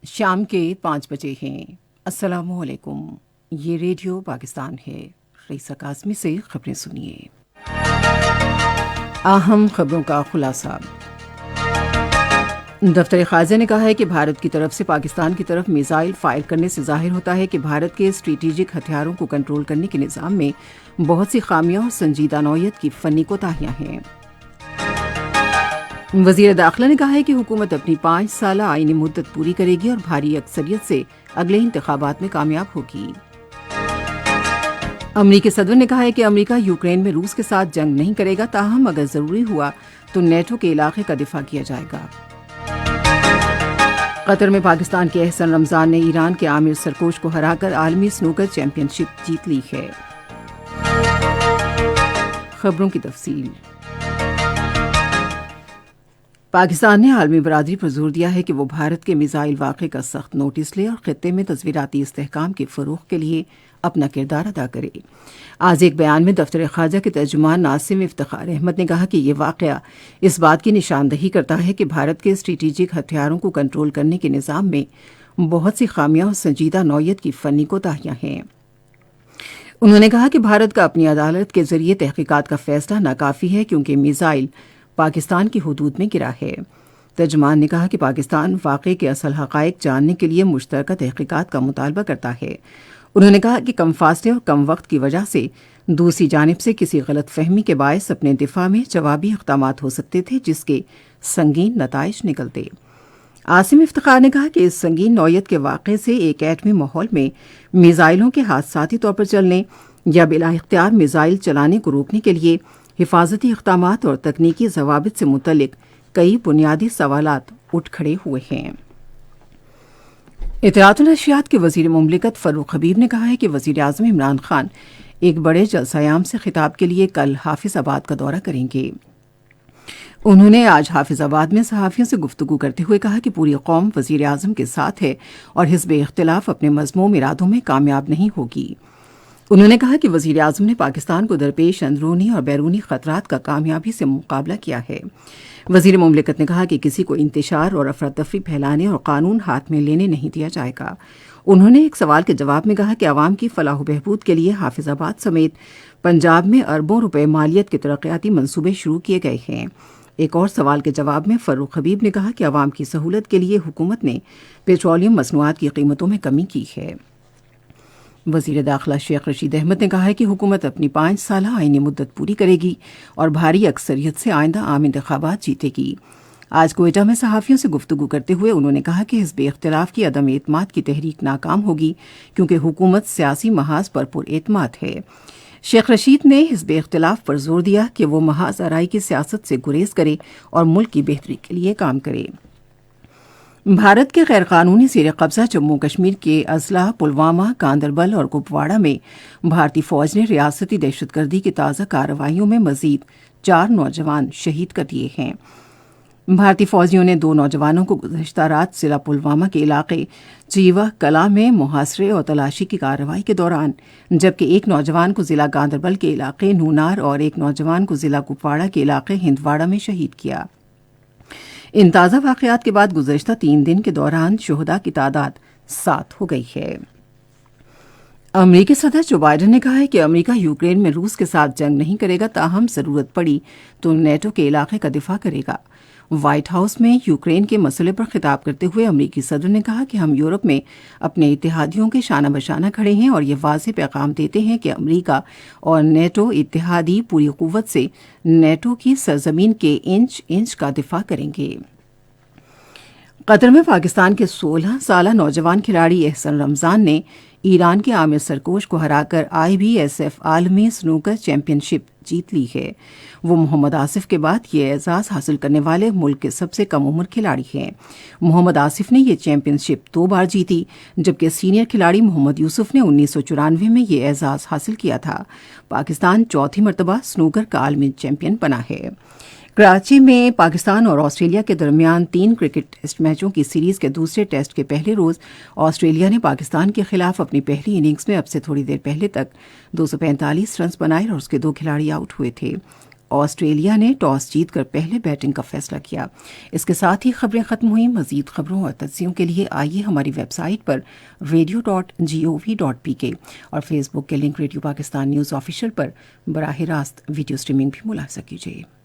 شام کے 5 بجے ہیں۔ السلام علیکم، یہ ریڈیو پاکستان ہے۔ رئیسہ قاسمی سے خبریں سنیے۔ اہم خبروں کا خلاصہ۔ دفتر خارجہ نے کہا ہے کہ بھارت کی طرف سے پاکستان کی طرف میزائل فائر کرنے سے ظاہر ہوتا ہے کہ بھارت کے اسٹریٹجک ہتھیاروں کو کنٹرول کرنے کے نظام میں بہت سی خامیاں اور سنجیدہ نوعیت کی فنی کوتاہیاں ہیں۔ وزیر داخلہ نے کہا ہے کہ حکومت اپنی 5 سالہ آئینی مدت پوری کرے گی اور بھاری اکثریت سے اگلے انتخابات میں کامیاب ہوگی۔ امریکی صدر نے کہا ہے کہ امریکہ یوکرین میں روس کے ساتھ جنگ نہیں کرے گا، تاہم اگر ضروری ہوا تو نیٹو کے علاقے کا دفاع کیا جائے گا۔ قطر میں پاکستان کے احسن رمضان نے ایران کے عامر سرکوش کو ہرا کر عالمی سنوکر چیمپئن شپ جیت لی ہے۔ خبروں کی تفصیل۔ پاکستان نے عالمی برادری پر زور دیا ہے کہ وہ بھارت کے میزائل واقعے کا سخت نوٹس لے اور خطے میں تصویراتی استحکام کے فروغ کے لیے اپنا کردار ادا کرے۔ آج ایک بیان میں دفتر خارجہ کے ترجمان ناصم افتخار احمد نے کہا کہ یہ واقعہ اس بات کی نشاندہی کرتا ہے کہ بھارت کے اسٹریٹجک ہتھیاروں کو کنٹرول کرنے کے نظام میں بہت سی خامیاں اور سنجیدہ نوعیت کی فنی کوتاہیاں ہیں۔ انہوں نے کہا کہ بھارت کا اپنی عدالت کے ذریعے تحقیقات کا فیصلہ ناکافی ہے کیونکہ میزائل پاکستان کی حدود میں گرا ہے۔ ترجمان نے کہا کہ پاکستان واقعے کے اصل حقائق جاننے کے لیے مشترکہ تحقیقات کا مطالبہ کرتا ہے۔ انہوں نے کہا کہ کم فاصلے اور کم وقت کی وجہ سے دوسری جانب سے کسی غلط فہمی کے باعث اپنے دفاع میں جوابی اقدامات ہو سکتے تھے جس کے سنگین نتائج نکلتے۔ عاصم افتخار نے کہا کہ اس سنگین نوعیت کے واقعے سے ایک ایٹمی ماحول میں میزائلوں کے حادثاتی طور پر چلنے یا بلا اختیار میزائل چلانے کو روکنے کے لیے حفاظتی اقدامات اور تکنیکی ضوابط سے متعلق کئی بنیادی سوالات اٹھ کھڑے ہوئے ہیں۔ اطلاعات و نشریات کے وزیر مملکت فاروق حبیب نے کہا ہے کہ وزیر اعظم عمران خان ایک بڑے جلسہ عام سے خطاب کے لیے کل حافظ آباد کا دورہ کریں گے۔ انہوں نے آج حافظ آباد میں صحافیوں سے گفتگو کرتے ہوئے کہا کہ پوری قوم وزیر اعظم کے ساتھ ہے اور حزب اختلاف اپنے مذموم ارادوں میں کامیاب نہیں ہوگی۔ انہوں نے کہا کہ وزیر اعظم نے پاکستان کو درپیش اندرونی اور بیرونی خطرات کا کامیابی سے مقابلہ کیا ہے۔ وزیر مملکت نے کہا کہ کسی کو انتشار اور افراتفری پھیلانے اور قانون ہاتھ میں لینے نہیں دیا جائے گا۔ انہوں نے ایک سوال کے جواب میں کہا کہ عوام کی فلاح و بہبود کے لیے حافظ آباد سمیت پنجاب میں اربوں روپے مالیت کے ترقیاتی منصوبے شروع کیے گئے ہیں۔ ایک اور سوال کے جواب میں فاروق حبیب نے کہا کہ عوام کی سہولت کے لیے حکومت نے پیٹرولیم مصنوعات کی قیمتوں میں کمی کی ہے۔ وزیر داخلہ شیخ رشید احمد نے کہا ہے کہ حکومت اپنی 5 سالہ آئینی مدت پوری کرے گی اور بھاری اکثریت سے آئندہ عام انتخابات جیتے گی۔ آج کوئٹہ میں صحافیوں سے گفتگو کرتے ہوئے انہوں نے کہا کہ حزب اختلاف کی عدم اعتماد کی تحریک ناکام ہوگی کیونکہ حکومت سیاسی محاذ پر اعتماد ہے۔ شیخ رشید نے حزب اختلاف پر زور دیا کہ وہ محاذ آرائی کی سیاست سے گریز کرے اور ملک کی بہتری کے لیے کام کرے۔ بھارت کے غیر قانونی زیر قبضہ جموں کشمیر کے اضلاع پلوامہ، گاندربل اور کپواڑہ میں بھارتی فوج نے ریاستی دہشت گردی کی تازہ کارروائیوں میں مزید 4 نوجوان شہید کر دیے ہیں۔ بھارتی فوجیوں نے 2 نوجوانوں کو گزشتہ رات ضلع پلوامہ کے علاقے چیوہ کلاں میں محاصرے اور تلاشی کی کارروائی کے دوران، جبکہ ایک نوجوان کو ضلع گاندربل کے علاقے نونار اور ایک نوجوان کو ضلع کپواڑہ کے علاقے ہندواڑہ میں شہید کیا۔ ان تازہ واقعات کے بعد گزشتہ 3 دن کے دوران شہداء کی تعداد 7 ہو گئی ہے۔ امریکی صدر جو بائیڈن نے کہا ہے کہ امریکہ یوکرین میں روس کے ساتھ جنگ نہیں کرے گا، تاہم ضرورت پڑی تو نیٹو کے علاقے کا دفاع کرے گا۔ وائٹ ہاؤس میں یوکرین کے مسئلے پر خطاب کرتے ہوئے امریکی صدر نے کہا کہ ہم یورپ میں اپنے اتحادیوں کے شانہ بشانہ کھڑے ہیں اور یہ واضح پیغام دیتے ہیں کہ امریکہ اور نیٹو اتحادی پوری قوت سے نیٹو کی سرزمین کے انچ انچ کا دفاع کریں گے۔ قطر میں پاکستان کے 16 سالہ نوجوان کھلاڑی احسن رمضان نے ایران کے عامر سرکوش کو ہرا کر IBSF عالمی سنوکر چیمپئن شپ جیت لی ہے۔ وہ محمد آصف کے بعد یہ اعزاز حاصل کرنے والے ملک کے سب سے کم عمر کھلاڑی ہیں۔ محمد آصف نے یہ چیمپئن شپ 2 بار جیتی، جبکہ سینئر کھلاڑی محمد یوسف نے 1994 میں یہ اعزاز حاصل کیا تھا۔ پاکستان 4تھی مرتبہ سنوکر کا عالمی چیمپئن بنا ہے۔ کراچی میں پاکستان اور آسٹریلیا کے درمیان 3 کرکٹ ٹیسٹ میچوں کی سیریز کے دوسرے ٹیسٹ کے پہلے روز آسٹریلیا نے پاکستان کے خلاف اپنی پہلی اننگز میں اب سے تھوڑی دیر پہلے تک 245 رنز بنائے اور اس کے 2 کھلاڑی آؤٹ ہوئے تھے۔ آسٹریلیا نے ٹاس جیت کر پہلے بیٹنگ کا فیصلہ کیا۔ اس کے ساتھ ہی خبریں ختم ہوئیں۔ مزید خبروں اور تجزیوں کے لیے آئیے ہماری ویب سائٹ پر radio.gov.pk اور فیس بک کے link radio Pakistan news official پر براہ راست ویڈیو اسٹریمنگ بھی ملاحظہ کیجیے۔